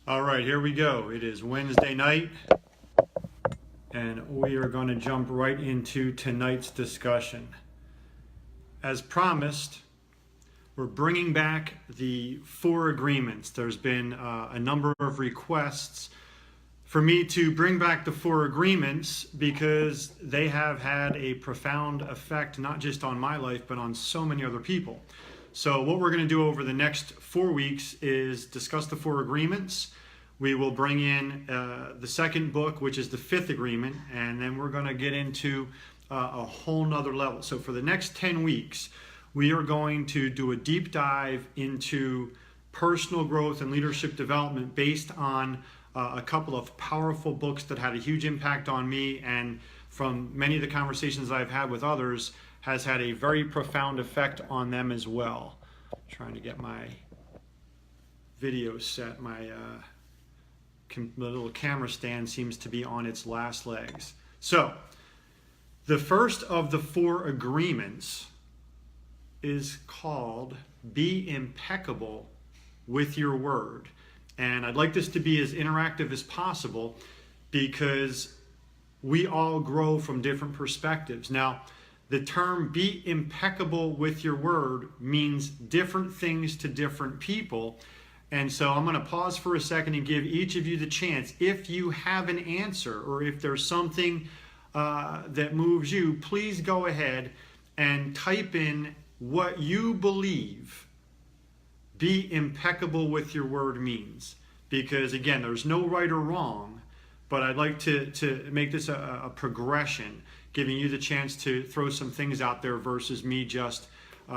All right, here we go. It is Wednesday night, and we are going to jump right into tonight's discussion. As promised, we're bringing back the 4 agreements. There's been a number of requests for me to bring back the 4 agreements because they have had a profound effect, not just on my life, but on so many other people. So what we're going to do over the next 4 weeks is discuss the 4 agreements. We will bring in the second book, which is the 5th agreement, and then we're going to get into a whole nother level. So for the next 10 weeks, we are going to do a deep dive into personal growth and leadership development based on a couple of powerful books that had a huge impact on me, and from many of the conversations I've had with others, has had a very profound effect on them as well. Trying to get my video set. The little camera stand seems to be on its last legs. So, the first of the 4 agreements is called Be Impeccable with Your Word. And I'd like this to be as interactive as possible because we all grow from different perspectives. Now, the term be impeccable with your word means different things to different people. And so I'm going to pause for a second and give each of you the chance. If you have an answer or if there's something that moves you, please go ahead and type in what you believe be impeccable with your word means. Because again, there's no right or wrong, but I'd like to make this a progression, giving you the chance to throw some things out there versus me just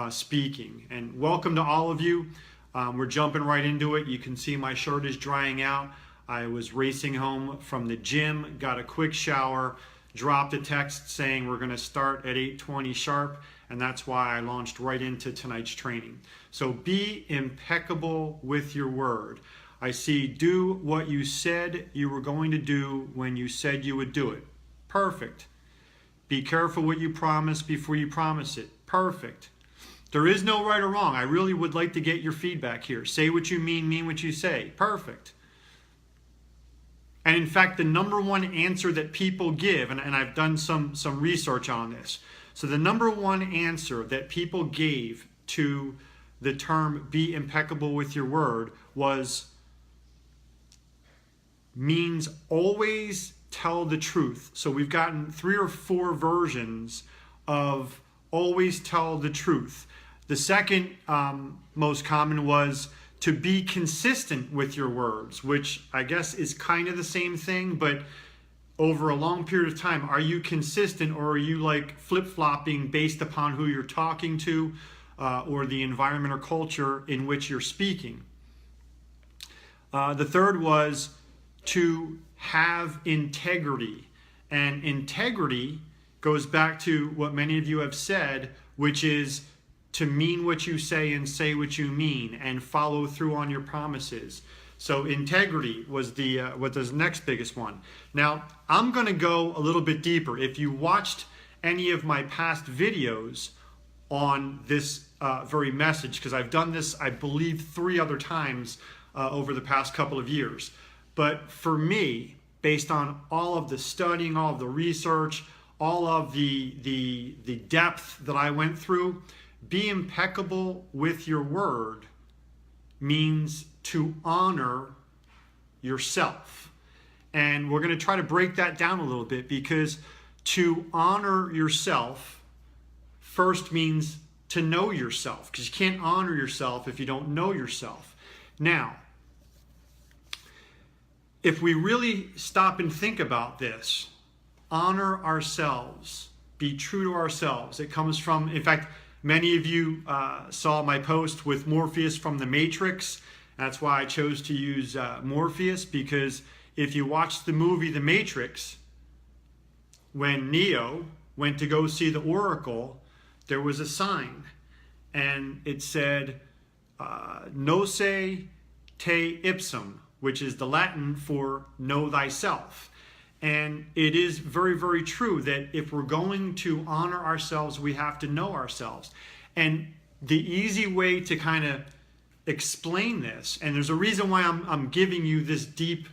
speaking. And welcome to all of you. We're jumping right into it. You can see my shirt is drying out. I was racing home from the gym, got a quick shower, dropped a text saying we're going to start at 8:20 sharp, and that's why I launched right into tonight's training. So be impeccable with your word. I see do what you said you were going to do when you said you would do it. Perfect. Be careful what you promise before you promise it. Perfect. There is no right or wrong. I really would like to get your feedback here. Say what you mean what you say. Perfect. And in fact, the number one answer that people give, and I've done some research on this. So the number one answer that people gave to the term be impeccable with your word means always tell the truth. So we've gotten 3 or 4 versions of always tell the truth. The second most common was to be consistent with your words, which I guess is kind of the same thing, but over a long period of time, are you consistent or are you like flip-flopping based upon who you're talking to or the environment or culture in which you're speaking? The third was to have integrity. And integrity goes back to what many of you have said, which is to mean what you say and say what you mean and follow through on your promises. So integrity was the next biggest one. Now, I'm going to go a little bit deeper. If you watched any of my past videos on this very message, because I've done this, I believe, 3 other times over the past couple of years. But for me, based on all of the studying, all of the research, all of the depth that I went through, be impeccable with your word means to honor yourself. And we're going to try to break that down a little bit, because to honor yourself first means to know yourself, because you can't honor yourself if you don't know yourself. Now, if we really stop and think about this, honor ourselves, be true to ourselves. It comes from, in fact, many of you saw my post with Morpheus from The Matrix. That's why I chose to use Morpheus, because if you watch the movie The Matrix, when Neo went to go see the Oracle, there was a sign, and it said, Nose te ipsum, which is the Latin for know thyself. And it is very, very true that if we're going to honor ourselves, we have to know ourselves. And the easy way to kind of explain this, and there's a reason why I'm giving you this deep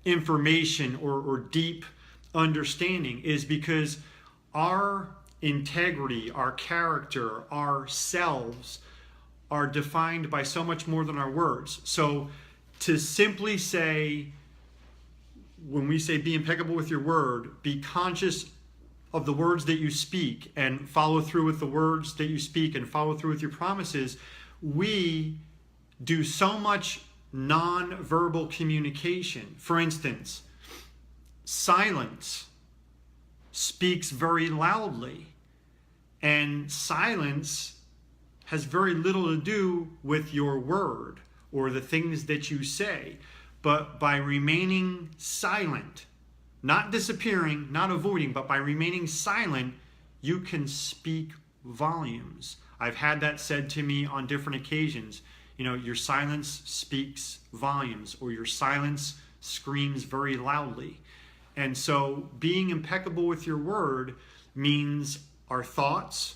information or deep understanding, is because our integrity, our character, ourselves are defined by so much more than our words. So to simply say, when we say be impeccable with your word, be conscious of the words that you speak and follow through with the words that you speak and follow through with your promises, we do so much non-verbal communication. For instance, silence speaks very loudly, and silence has very little to do with your word or the things that you say. But by remaining silent, not disappearing, not avoiding, but by remaining silent, you can speak volumes. I've had that said to me on different occasions. You know, your silence speaks volumes, or your silence screams very loudly. And so being impeccable with your word means our thoughts.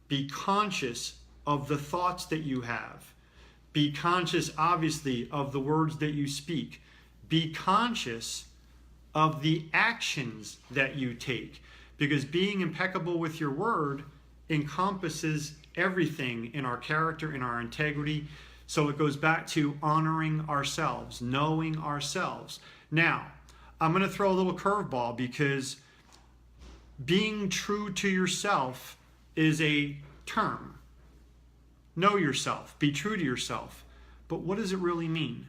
Be conscious of the thoughts that you have. Be conscious, obviously, of the words that you speak. Be conscious of the actions that you take, because being impeccable with your word encompasses everything in our character, in our integrity. So it goes back to honoring ourselves, knowing ourselves. Now, I'm going to throw a little curveball, because being true to yourself is a term. Know yourself, be true to yourself. But what does it really mean?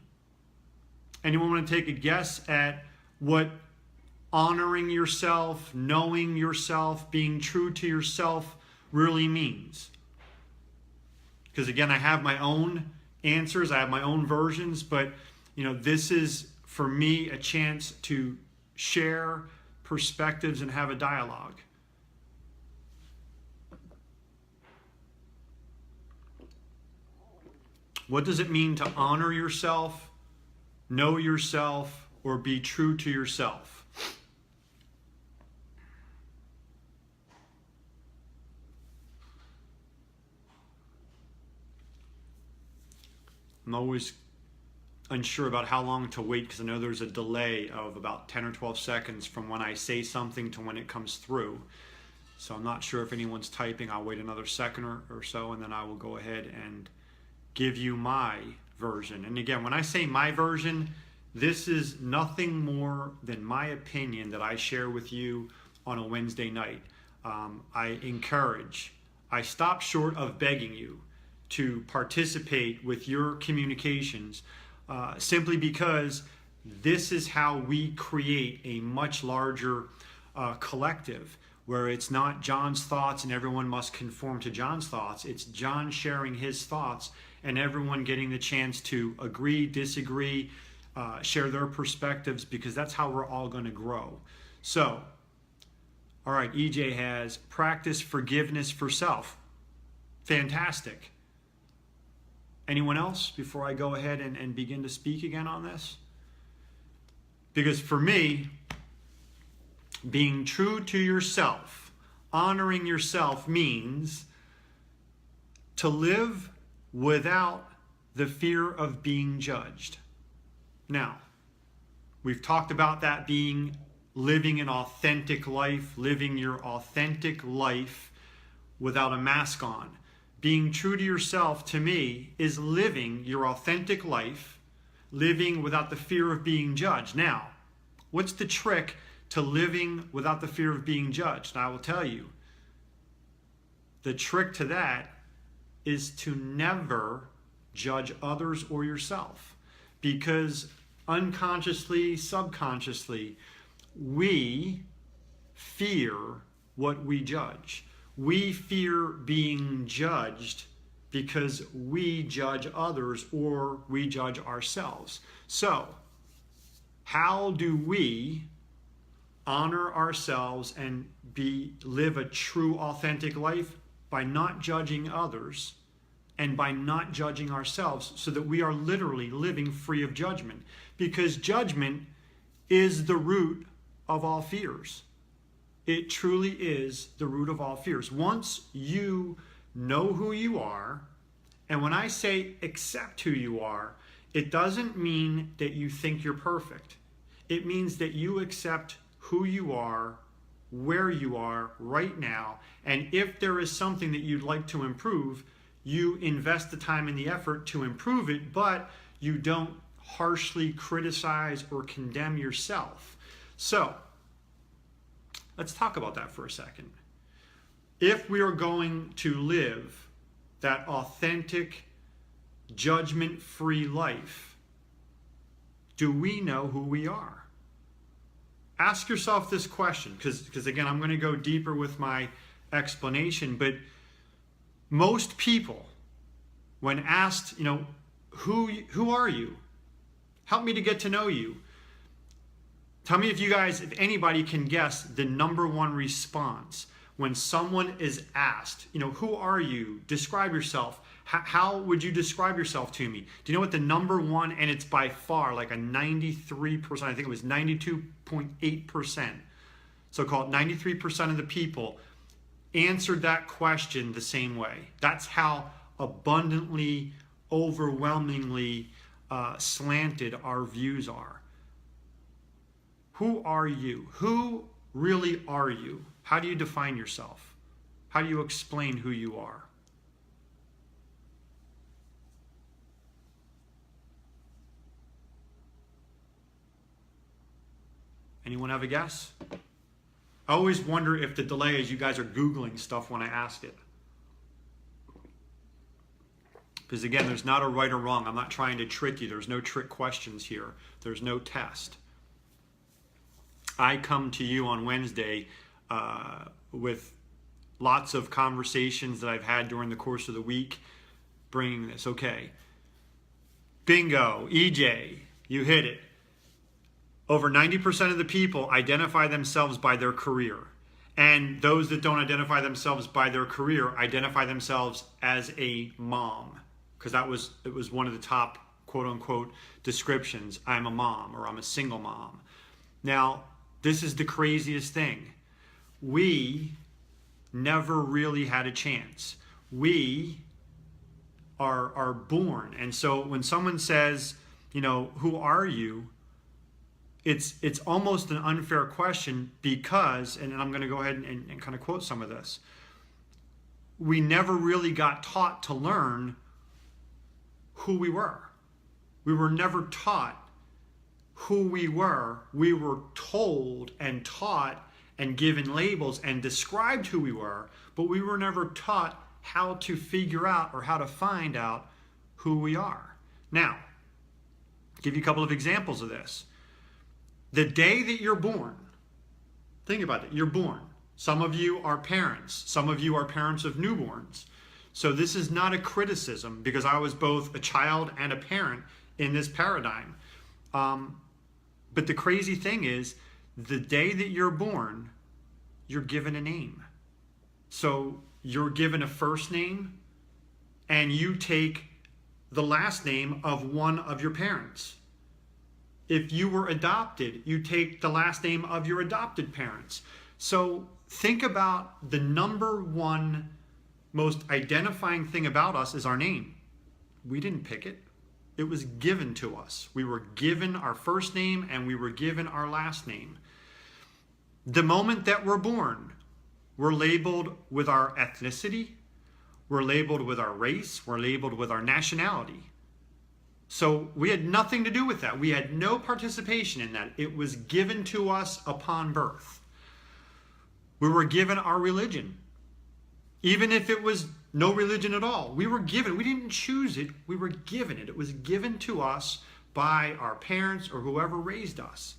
Anyone want to take a guess at what honoring yourself, knowing yourself, being true to yourself really means? Because again, I have my own answers, I have my own versions, but you know, this is for me a chance to share perspectives and have a dialogue. What does it mean to honor yourself, know yourself, or be true to yourself? I'm always unsure about how long to wait, because I know there's a delay of about 10 or 12 seconds from when I say something to when it comes through. So I'm not sure if anyone's typing. I'll wait another second or so, and then I will go ahead and give you my version. And again, when I say my version, this is nothing more than my opinion that I share with you on a Wednesday night. I stop short of begging you to participate with your communications, simply because this is how we create a much larger collective, where it's not John's thoughts and everyone must conform to John's thoughts. It's John sharing his thoughts and everyone getting the chance to agree, disagree, share their perspectives, because that's how we're all going to grow. So, all right, EJ has practice forgiveness for self. Fantastic. Anyone else before I go ahead and begin to speak again on this? Because for me, being true to yourself, honoring yourself, means to live without the fear of being judged. Now, we've talked about that being living an authentic life, living your authentic life without a mask on. Being true to yourself, to me, is living your authentic life, living without the fear of being judged. Now, what's the trick to living without the fear of being judged? And I will tell you, the trick to that is to never judge others or yourself, because unconsciously, subconsciously, we fear what we judge. We fear being judged because we judge others or we judge ourselves. So, how do we honor ourselves and live a true, authentic life? By not judging others and by not judging ourselves, so that we are literally living free of judgment. Because judgment is the root of all fears. It truly is the root of all fears. Once you know who you are And when I say accept who you are, it doesn't mean that you think you're perfect. It means that you accept who you are, where you are right now, and if there is something that you'd like to improve, you invest the time and the effort to improve it, but you don't harshly criticize or condemn yourself. So, let's talk about that for a second. If we are going to live that authentic, judgment-free life, do we know who we are? Ask yourself this question, because again, I'm going to go deeper with my explanation, but most people, when asked, who are you? Help me to get to know you. Tell me if anybody can guess the number one response when someone is asked, who are you? Describe yourself. How would you describe yourself to me? Do you know what the number one, and it's by far like a 93%, I think it was 92.8%, so called 93% of the people answered that question the same way. That's how abundantly, overwhelmingly slanted our views are. Who are you? Who really are you? How do you define yourself? How do you explain who you are? Anyone have a guess? I always wonder if the delay is you guys are Googling stuff when I ask it. Because again, there's not a right or wrong. I'm not trying to trick you. There's no trick questions here. There's no test. I come to you on Wednesday with lots of conversations that I've had during the course of the week, bringing this. Okay. Bingo. EJ, you hit it. Over 90% of the people identify themselves by their career. And those that don't identify themselves by their career identify themselves as a mom. Because it was one of the top quote unquote descriptions. I'm a mom, or I'm a single mom. Now, this is the craziest thing. We never really had a chance. We are born. And so when someone says, who are you? It's almost an unfair question because, and I'm going to go ahead and kind of quote some of this, we never really got taught to learn who we were. We were never taught who we were. We were told and taught and given labels and described who we were, but we were never taught how to figure out or how to find out who we are. Now, I'll give you a couple of examples of this. The day that you're born, think about it, you're born. Some of you are parents. Some of you are parents of newborns. So this is not a criticism because I was both a child and a parent in this paradigm. But the crazy thing is, the day that you're born, you're given a name. So you're given a first name and you take the last name of one of your parents. If you were adopted, you take the last name of your adopted parents. So think about the number one most identifying thing about us is our name. We didn't pick it. It was given to us. We were given our first name and we were given our last name. The moment that we're born, we're labeled with our ethnicity, we're labeled with our race, we're labeled with our nationality. So we had nothing to do with that. We had no participation in that. It was given to us upon birth. We were given our religion. Even if it was no religion at all, we were given. We didn't choose it. We were given it. It was given to us by our parents or whoever raised us.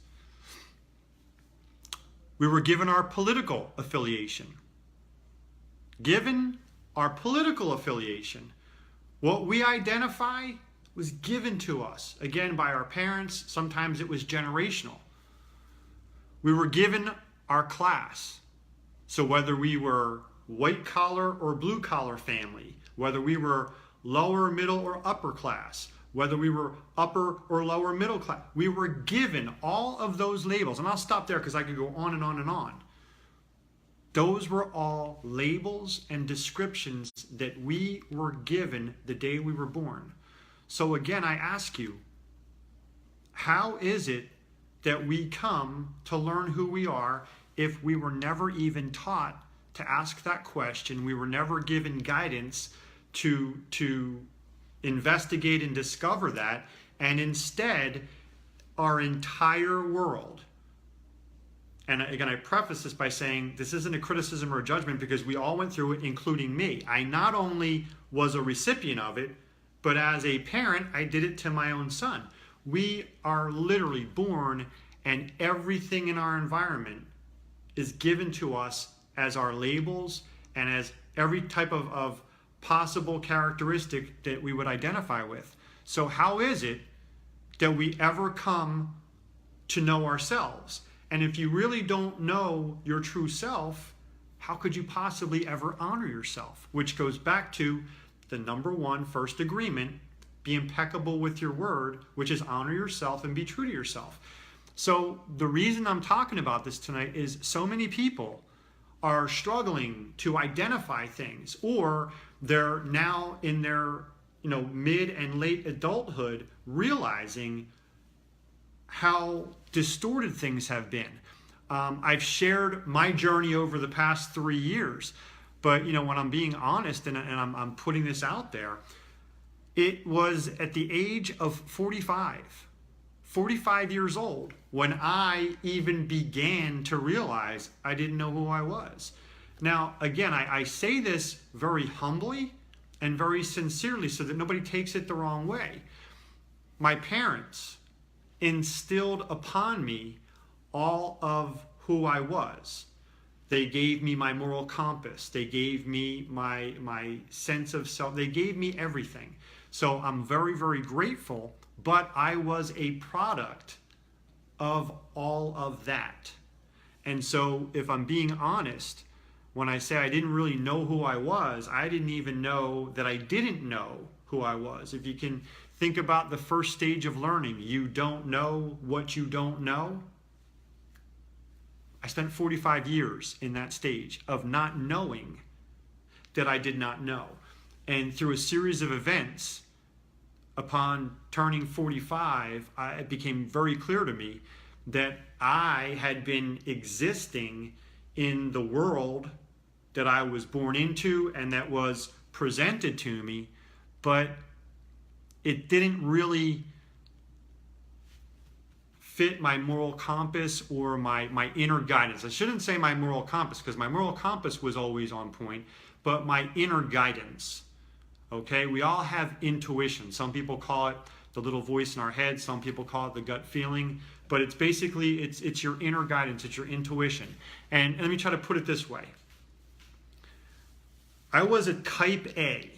We were given our political affiliation. Given our political affiliation, what we identify was given to us, again, by our parents. Sometimes it was generational. We were given our class. So whether we were white collar or blue collar family, whether we were lower, middle, or upper class, whether we were upper or lower middle class, we were given all of those labels. And I'll stop there because I could go on and on and on. Those were all labels and descriptions that we were given the day we were born. So again, I ask you, how is it that we come to learn who we are if we were never even taught to ask that question? We were never given guidance to investigate and discover that, and instead our entire world, and again I preface this by saying this isn't a criticism or a judgment, because we all went through it, including me. I not only was a recipient of it, but as a parent I did it to my own son. We are literally born, and everything in our environment is given to us as our labels and as every type of possible characteristic that we would identify with. So how is it that we ever come to know ourselves? And if you really don't know your true self, how could you possibly ever honor yourself? Which goes back to the number one first agreement: be impeccable with your word, which is honor yourself and be true to yourself. So the reason I'm talking about this tonight is so many people are struggling to identify things, or they're now in their mid and late adulthood realizing how distorted things have been. I've shared my journey over the past 3 years, but when I'm being honest and I'm putting this out there, it was at the age of 45 years old when I even began to realize I didn't know who I was. Now, again, I say this very humbly and very sincerely so that nobody takes it the wrong way. My parents instilled upon me all of who I was. They gave me my moral compass. They gave me my sense of self. They gave me everything. So I'm very, very grateful, but I was a product of all of that. And so if I'm being honest, when I say I didn't really know who I was, I didn't even know that I didn't know who I was. If you can think about the first stage of learning, you don't know what you don't know. I spent 45 years in that stage of not knowing that I did not know. And through a series of events, upon turning 45, it became very clear to me that I had been existing in the world that I was born into and that was presented to me, but it didn't really fit my moral compass or my inner guidance. I shouldn't say my moral compass, because my moral compass was always on point, but my inner guidance. Okay, we all have intuition. Some people call it the little voice in our head. Some people call it the gut feeling. But it's basically, it's your inner guidance. It's your intuition. And let me try to put it this way. I was a type A.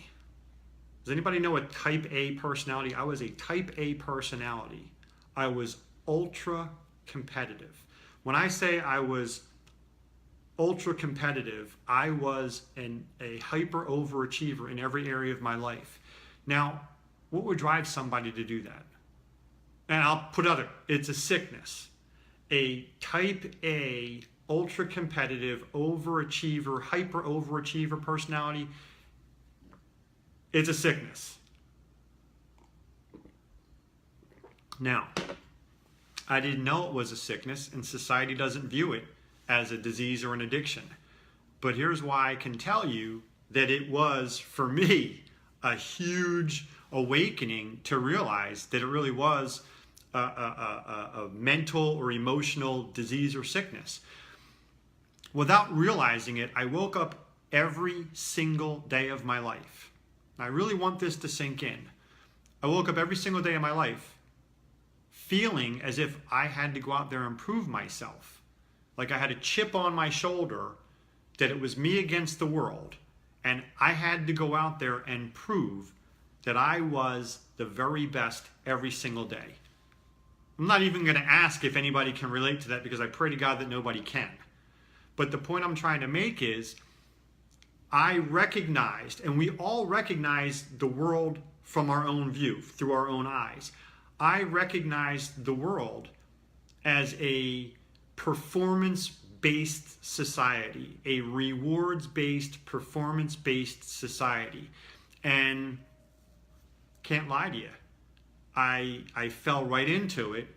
Does anybody know a type A personality? I was a type A personality. I was ultra competitive. When I say I was ultra competitive, I was a hyper overachiever in every area of my life. Now, what would drive somebody to do that? And I'll put it's a sickness. A type A, ultra competitive, overachiever, hyper overachiever personality, it's a sickness. Now, I didn't know it was a sickness, and society doesn't view it as a disease or an addiction. But here's why I can tell you that it was, for me, a huge awakening to realize that it really was a mental or emotional disease or sickness. Without realizing it, I woke up every single day of my life. I really want this to sink in. I woke up every single day of my life feeling as if I had to go out there and prove myself. Like I had a chip on my shoulder that it was me against the world, and I had to go out there and prove that I was the very best every single day. I'm not even going to ask if anybody can relate to that, because I pray to God that nobody can. But the point I'm trying to make is I recognized, and we all recognize the world from our own view, through our own eyes. I recognized the world as a performance based society, a rewards-based, performance-based society. And can't lie to you, I fell right into it,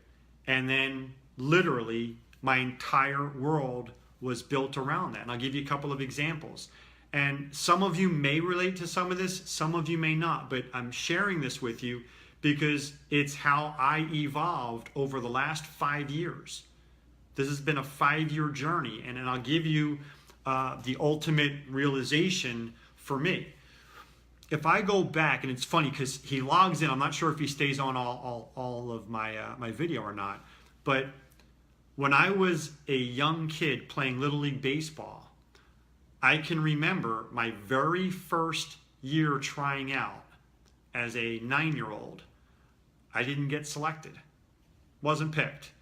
and then literally my entire world was built around that. And I'll give you a couple of examples. And some of you may relate to some of this, some of you may not, but I'm sharing this with you because it's how I evolved over the last 5 years. This has been a 5-year journey, and I'll give you the ultimate realization for me. If I go back, and it's funny because he logs in, I'm not sure if he stays on all of my video or not, but when I was a young kid playing Little League Baseball, I can remember my very first year trying out as a 9-year-old. I didn't get selected, wasn't picked,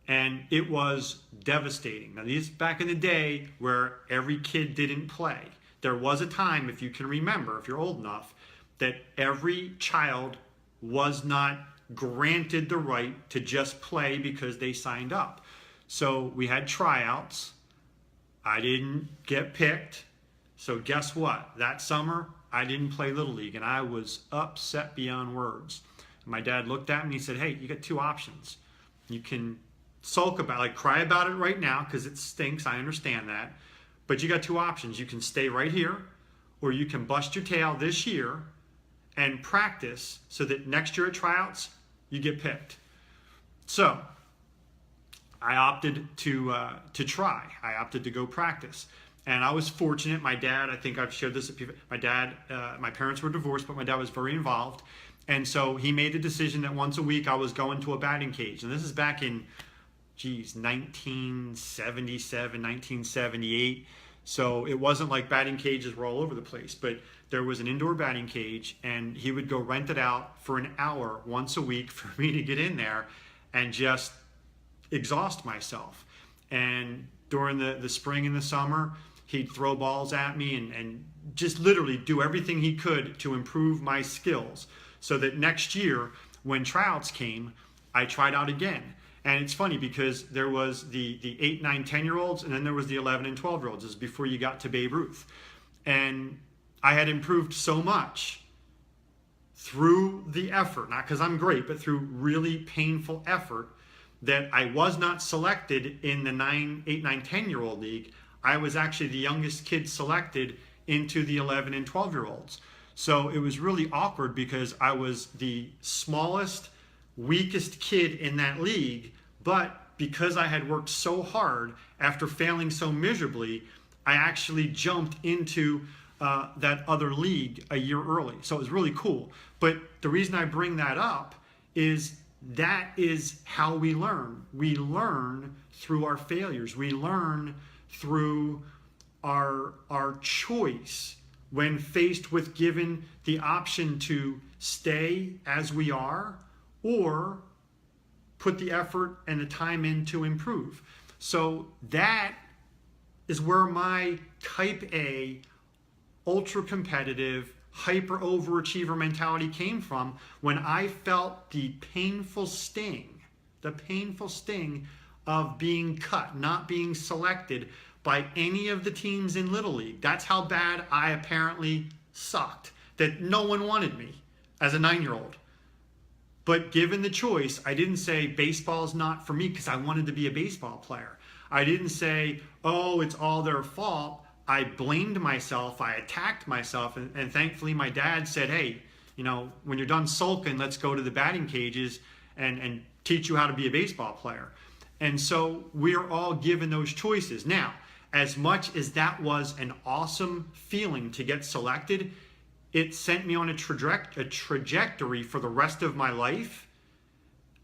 and it was devastating. Now, this is back in the day where every kid didn't play. There was a time, if you can remember, if you're old enough, that every child was not granted the right to just play because they signed up. So we had tryouts. I didn't get picked. So guess what? That summer, I didn't play Little League, and I was upset beyond words. My dad looked at me and he said, hey, you got 2 options. You can sulk about it, like cry about it right now because it stinks. I understand that. But you got 2 options. You can stay right here, or you can bust your tail this year and practice so that next year at tryouts, you get picked. So I opted to try. I opted to go practice. And I was fortunate. My dad, I think I've shared this. My dad, my parents were divorced, but my dad was very involved. And so he made the decision that once a week I was going to a batting cage. And this is back in, 1977, 1978. So it wasn't like batting cages were all over the place, but there was an indoor batting cage, and he would go rent it out for an hour once a week for me to get in there and just exhaust myself. And during the spring and the summer, he'd throw balls at me and just literally do everything he could to improve my skills so that next year when tryouts came, I tried out again. And it's funny because there was the 8, 9, 10-year-olds, and then there was the 11 and 12-year-olds. This is before you got to Babe Ruth. And I had improved so much through the effort, not because I'm great, but through really painful effort, that I was not selected in the 8, 9, 10-year-old league. I was actually the youngest kid selected into the 11 and 12-year-olds. So it was really awkward because I was the smallest, weakest kid in that league, but because I had worked so hard after failing so miserably, I actually jumped into that other league a year early. So it was really cool. But the reason I bring that up is that is how we learn. We learn through our failures. We learn through our choice when faced with given the option to stay as we are or put the effort and the time in to improve. So that is where my type A, ultra competitive, hyper overachiever mentality came from when I felt the painful sting of being cut, not being selected by any of the teams in Little League. That's how bad I apparently sucked, that no one wanted me as a 9-year-old. But given the choice, I didn't say baseball's not for me because I wanted to be a baseball player. I didn't say, oh, it's all their fault. I blamed myself. I attacked myself. And thankfully, my dad said, hey, when you're done sulking, let's go to the batting cages and teach you how to be a baseball player. And so we're all given those choices. Now, as much as that was an awesome feeling to get selected, it sent me on a trajectory for the rest of my life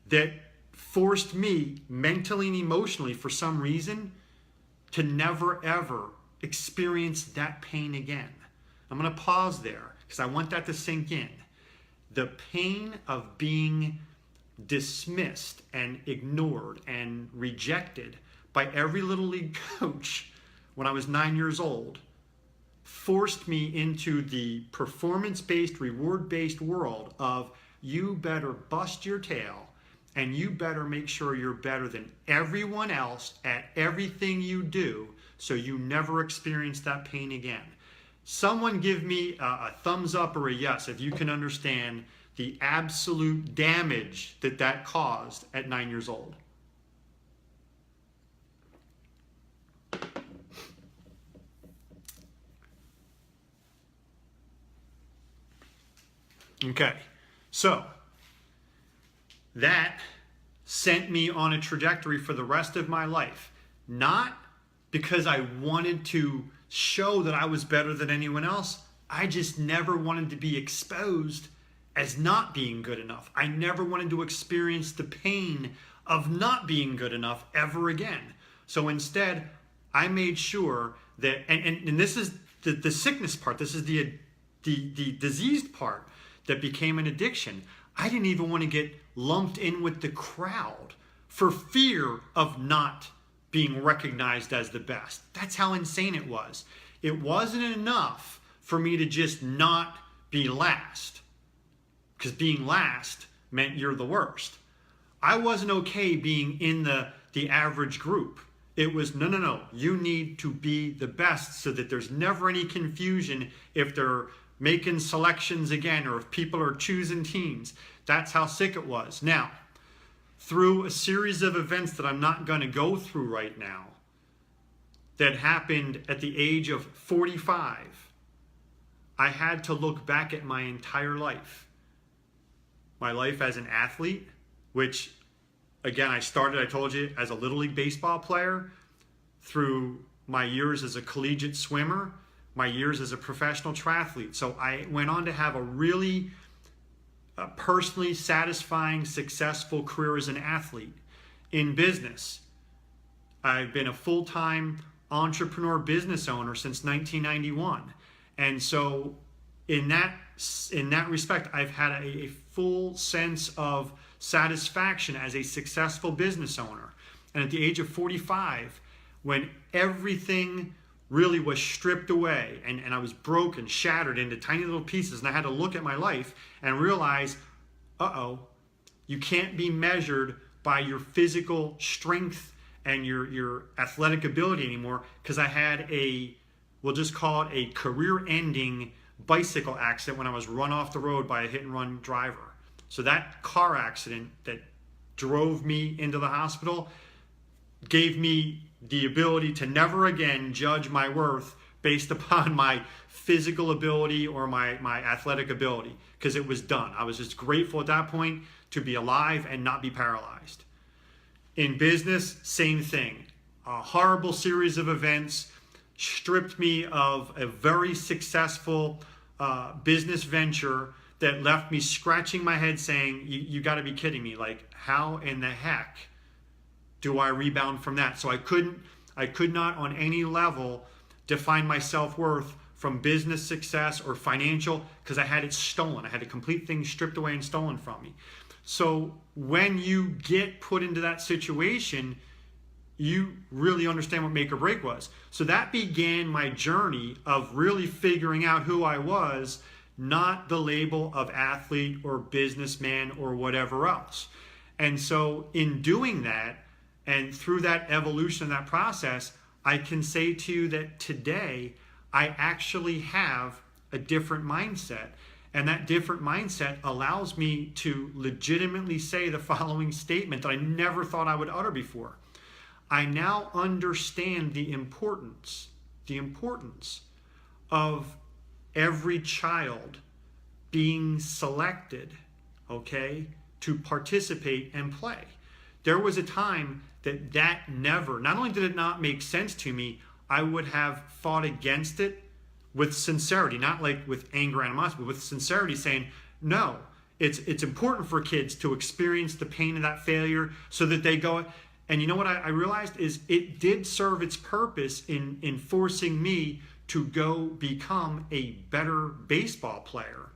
that forced me mentally and emotionally, for some reason, to never, ever experience that pain again. I'm going to pause there because I want that to sink in. The pain of being dismissed and ignored and rejected by every Little League coach when I was 9 years old forced me into the performance-based, reward-based world of you better bust your tail and you better make sure you're better than everyone else at everything you do so you never experience that pain again. Someone give me a thumbs up or a yes if you can understand the absolute damage that that caused at 9 years old. Okay, so that sent me on a trajectory for the rest of my life. Not because I wanted to show that I was better than anyone else. I just never wanted to be exposed as not being good enough. I never wanted to experience the pain of not being good enough ever again. So instead, I made sure that, and this is the sickness part, this is the diseased part that became an addiction. I didn't even want to get lumped in with the crowd for fear of not being recognized as the best. That's how insane it was. It wasn't enough for me to just not be last, because being last meant you're the worst. I wasn't okay being in the average group. It was, no, you need to be the best so that there's never any confusion if they're making selections again or if people are choosing teams. That's how sick it was. Now, through a series of events that I'm not going to go through right now that happened at the age of 45, I had to look back at my entire life. My life as an athlete, which, again, I told you, as a Little League baseball player, through my years as a collegiate swimmer, my years as a professional triathlete. So I went on to have a really personally satisfying, successful career as an athlete. In business, I've been a full-time entrepreneur business owner since 1991. And so in that respect, I've had a full sense of satisfaction as a successful business owner. And at the age of 45, when everything really was stripped away and I was broken, shattered into tiny little pieces, and I had to look at my life and realize, you can't be measured by your physical strength and your athletic ability anymore, because I had we'll just call it a career-ending bicycle accident when I was run off the road by a hit-and-run driver. So that car accident that drove me into the hospital gave me the ability to never again judge my worth based upon my physical ability or my athletic ability, because it was done. I was just grateful at that point to be alive and not be paralyzed. In business, same thing. A horrible series of events stripped me of a very successful business venture that left me scratching my head saying, you got to be kidding me. Like, how in the heck do I rebound from that? So I could not on any level define my self-worth from business success or financial, because I had it stolen. I had a complete thing stripped away and stolen from me. So when you get put into that situation, you really understand what make or break was. So that began my journey of really figuring out who I was, not the label of athlete or businessman or whatever else. And so in doing that, and through that evolution, that process, I can say to you that today I actually have a different mindset. And that different mindset allows me to legitimately say the following statement that I never thought I would utter before. I now understand the importance of every child being selected, to participate and play. There was a time that never, not only did it not make sense to me, I would have fought against it with sincerity, not like with anger, animosity, but with sincerity, saying, no, it's important for kids to experience the pain of that failure so that they go. And you know what I realized is it did serve its purpose in forcing me to go become a better baseball player,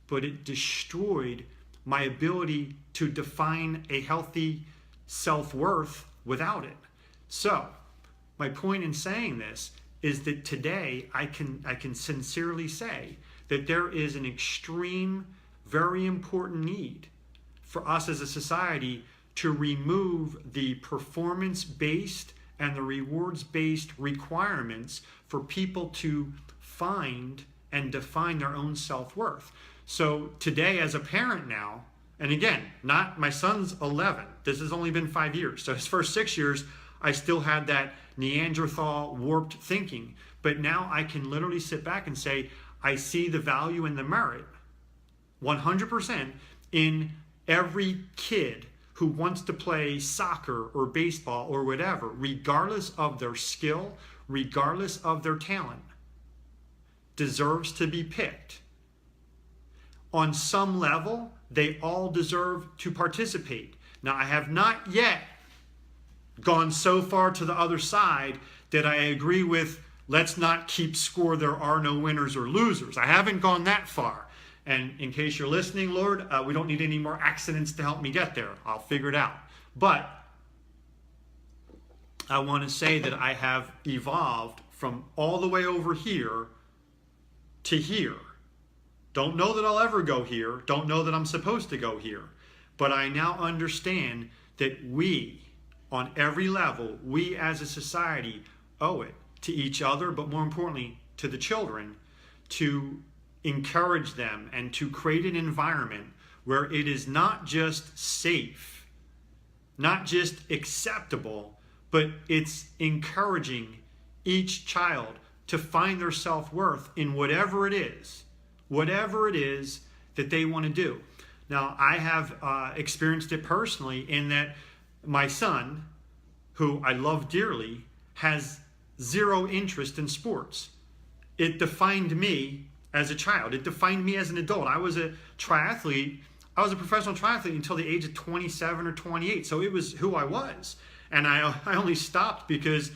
but it destroyed my ability to define a healthy self-worth without it. So my point in saying this is that today I can sincerely say that there is an extreme, very important need for us as a society to remove the performance-based and the rewards-based requirements for people to find and define their own self-worth. So today as a parent now, and again, my son's 11. This has only been 5 years. So his first 6 years, I still had that Neanderthal warped thinking. But now I can literally sit back and say, I see the value and the merit 100% in every kid who wants to play soccer or baseball or whatever, regardless of their skill, regardless of their talent, deserves to be picked. On some level, they all deserve to participate. Now, I have not yet gone so far to the other side that I agree with, let's not keep score, there are no winners or losers. I haven't gone that far. And in case you're listening, Lord, we don't need any more accidents to help me get there. I'll figure it out. But I want to say that I have evolved from all the way over here to here. Don't know that I'll ever go here. Don't know that I'm supposed to go here. But I now understand that we, on every level, we as a society owe it to each other, but more importantly, to the children, to encourage them and to create an environment where it is not just safe, not just acceptable, but it's encouraging each child to find their self-worth in whatever it is that they want to do. Now, I have experienced it personally in that my son, who I love dearly, has zero interest in sports. It defined me as a child. It defined me as an adult. I was a triathlete. I was a professional triathlete until the age of 27 or 28. So it was who I was. And I only stopped because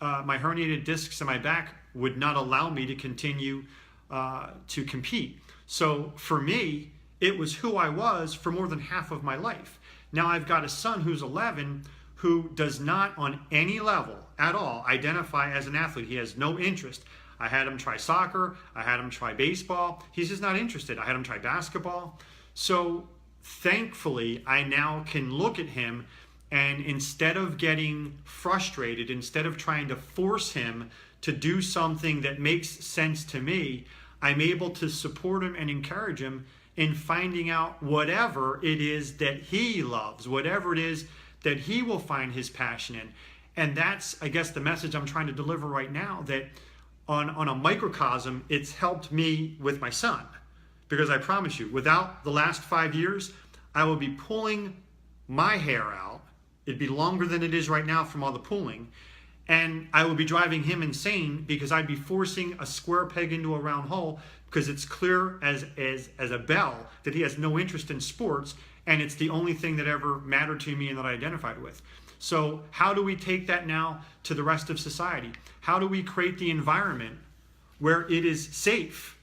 my herniated discs in my back would not allow me to continue to compete. So for me, it was who I was for more than half of my life. Now I've got a son who's 11 who does not on any level at all identify as an athlete. He has no interest. I had him try soccer. I had him try baseball. He's just not interested. I had him try basketball. So thankfully, I now can look at him, and instead of getting frustrated, instead of trying to force him to do something that makes sense to me, I'm able to support him and encourage him in finding out whatever it is that he loves, whatever it is that he will find his passion in. And that's, I guess, the message I'm trying to deliver right now, that on a microcosm, it's helped me with my son. Because I promise you, without the last 5 years, I will be pulling my hair out. It'd be longer than it is right now from all the pulling. And I would be driving him insane because I'd be forcing a square peg into a round hole, because it's clear as a bell that he has no interest in sports, and it's the only thing that ever mattered to me and that I identified with. So how do we take that now to the rest of society? How do we create the environment where it is safe,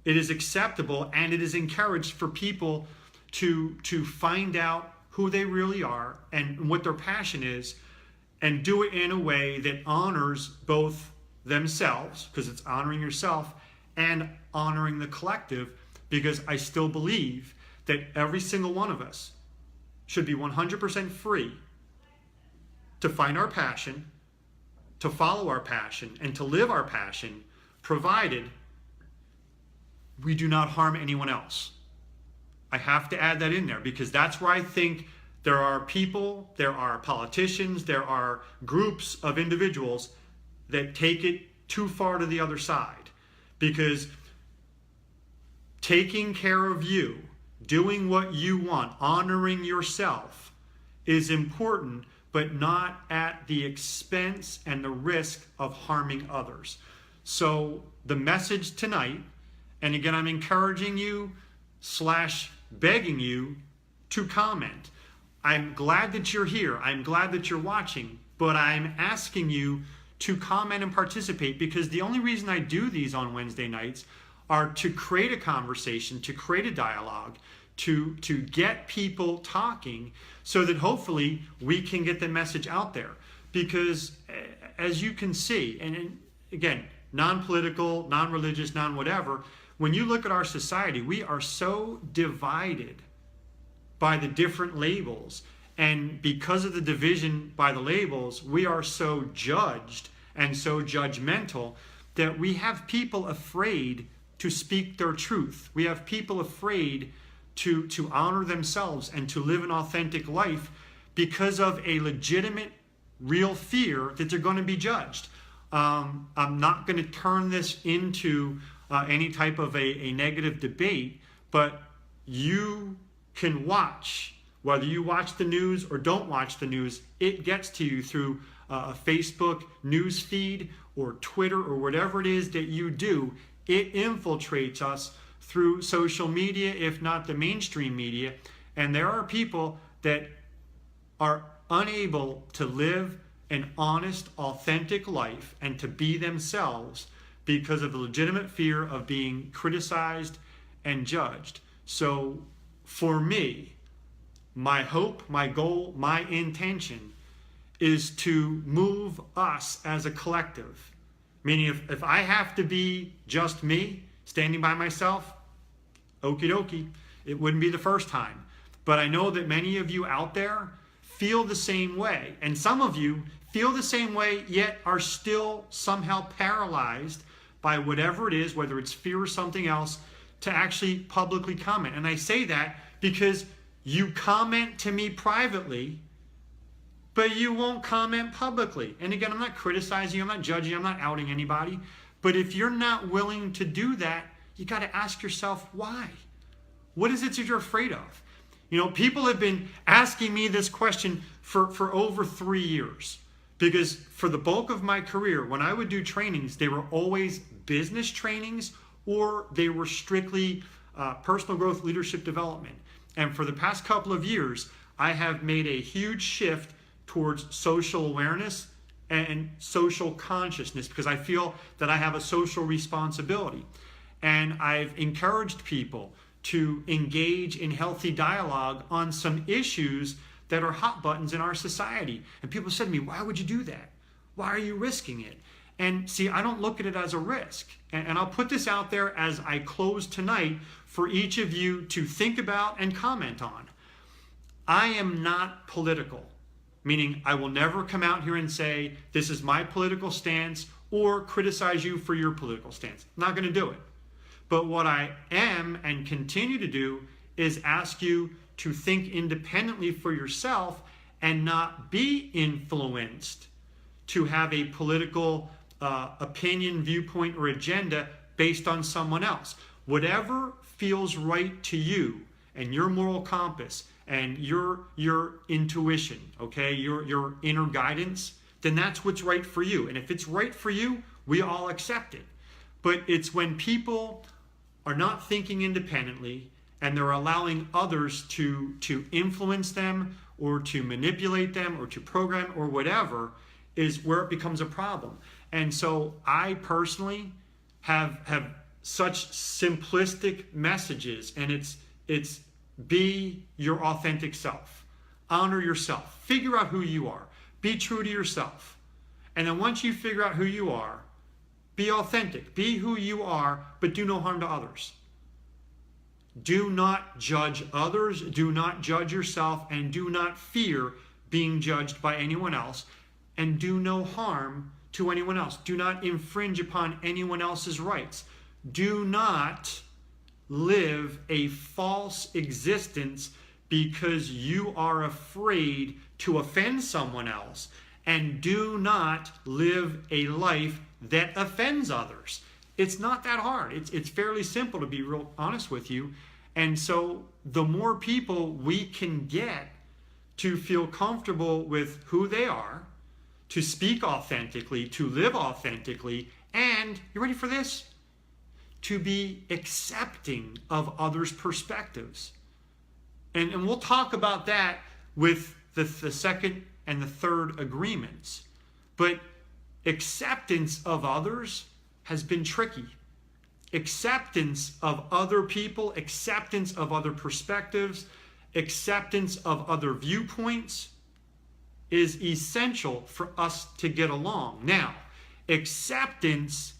it is acceptable, and it is encouraged for people to find out who they really are and what their passion is, and do it in a way that honors both themselves, because it's honoring yourself, and honoring the collective, because I still believe that every single one of us should be 100% free to find our passion, to follow our passion, and to live our passion, provided we do not harm anyone else. I have to add that in there, because that's where I think there are people, there are politicians, there are groups of individuals that take it too far to the other side. Because taking care of you, doing what you want, honoring yourself is important, but not at the expense and the risk of harming others. So the message tonight, and again, I'm encouraging you / begging you to comment. I'm glad that you're here. I'm glad that you're watching, but I'm asking you to comment and participate, because the only reason I do these on Wednesday nights are to create a conversation, to create a dialogue, to get people talking, so that hopefully we can get the message out there. Because as you can see, and again, non-political, non-religious, non-whatever, when you look at our society, we are so divided by the different labels. And because of the division by the labels, we are so judged and so judgmental that we have people afraid to speak their truth. We have people afraid to honor themselves and to live an authentic life because of a legitimate, real fear that they're going to be judged. I'm not going to turn this into any type of a negative debate, but you can watch, whether you watch the news or don't watch the news, it gets to you through a Facebook news feed or Twitter or whatever it is that you do. It infiltrates us through social media, if not the mainstream media. And there are people that are unable to live an honest, authentic life and to be themselves because of the legitimate fear of being criticized and judged. So for me, my hope, my goal, my intention is to move us as a collective. Meaning if I have to be just me, standing by myself, okie dokie, it wouldn't be the first time. But I know that many of you out there feel the same way. And some of you feel the same way, yet are still somehow paralyzed by whatever it is, whether it's fear or something else, to actually publicly comment. And I say that because you comment to me privately, but you won't comment publicly. And again, I'm not criticizing you, I'm not judging, I'm not outing anybody. But if you're not willing to do that, you got to ask yourself why. What is it that you're afraid of? You know, people have been asking me this question for over 3 years. Because for the bulk of my career, when I would do trainings, they were always business trainings or they were strictly personal growth, leadership development. And for the past couple of years, I have made a huge shift towards social awareness and social consciousness because I feel that I have a social responsibility. And I've encouraged people to engage in healthy dialogue on some issues that are hot buttons in our society. And people said to me, why would you do that? Why are you risking it? And see, I don't look at it as a risk. And I'll put this out there as I close tonight for each of you to think about and comment on. I am not political, meaning I will never come out here and say, this is my political stance or criticize you for your political stance. I'm not going to do it. But what I am and continue to do is ask you to think independently for yourself and not be influenced to have a political opinion, viewpoint, or agenda based on someone else. Whatever feels right to you and your moral compass and your intuition, okay, your inner guidance, then that's what's right for you. And if it's right for you, we all accept it. But it's when people are not thinking independently and they're allowing others to influence them or to manipulate them or to program or whatever is where it becomes a problem. And so I personally have such simplistic messages, and it's be your authentic self. Honor yourself. Figure out who you are. Be true to yourself. And then once you figure out who you are, be authentic. Be who you are, but do no harm to others. Do not judge others. Do not judge yourself, and do not fear being judged by anyone else, and do no harm to anyone else. Do not infringe upon anyone else's rights. Do not live a false existence because you are afraid to offend someone else, and do not live a life that offends others. It's not that hard. It's fairly simple, to be real honest with you. And so the more people we can get to feel comfortable with who they are, to speak authentically, to live authentically, and, you ready for this? To be accepting of others' perspectives. And we'll talk about that with the second and the third agreements. But acceptance of others has been tricky. Acceptance of other people, acceptance of other perspectives, acceptance of other viewpoints is essential for us to get along. Now, acceptance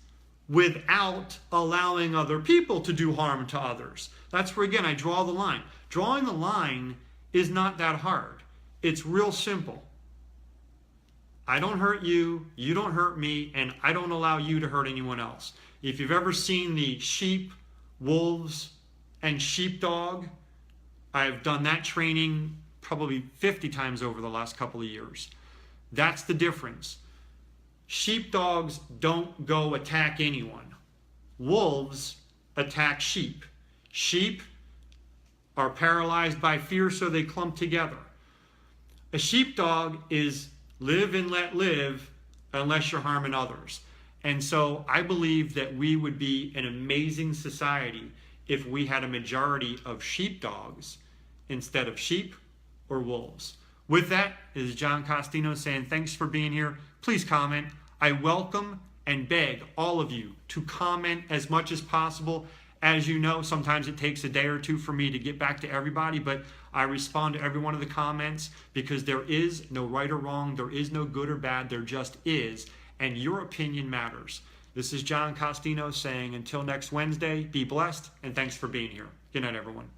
without allowing other people to do harm to others. That's where, again, I draw the line. Drawing the line is not that hard. It's real simple. I don't hurt you, you don't hurt me, and I don't allow you to hurt anyone else. If you've ever seen the sheep, wolves, and sheepdog, I've done that training probably 50 times over the last couple of years. That's the difference. Sheepdogs don't go attack anyone. Wolves attack sheep. Sheep are paralyzed by fear, so they clump together. A sheepdog is live and let live unless you're harming others. And so I believe that we would be an amazing society if we had a majority of sheepdogs instead of sheep or wolves. With that, this is JohnCostino saying thanks for being here. Please comment. I welcome and beg all of you to comment as much as possible. As you know, sometimes it takes a day or two for me to get back to everybody, but I respond to every one of the comments because there is no right or wrong, there is no good or bad, there just is, and your opinion matters. This is JohnCostino saying until next Wednesday, be blessed, and thanks for being here. Good night, everyone.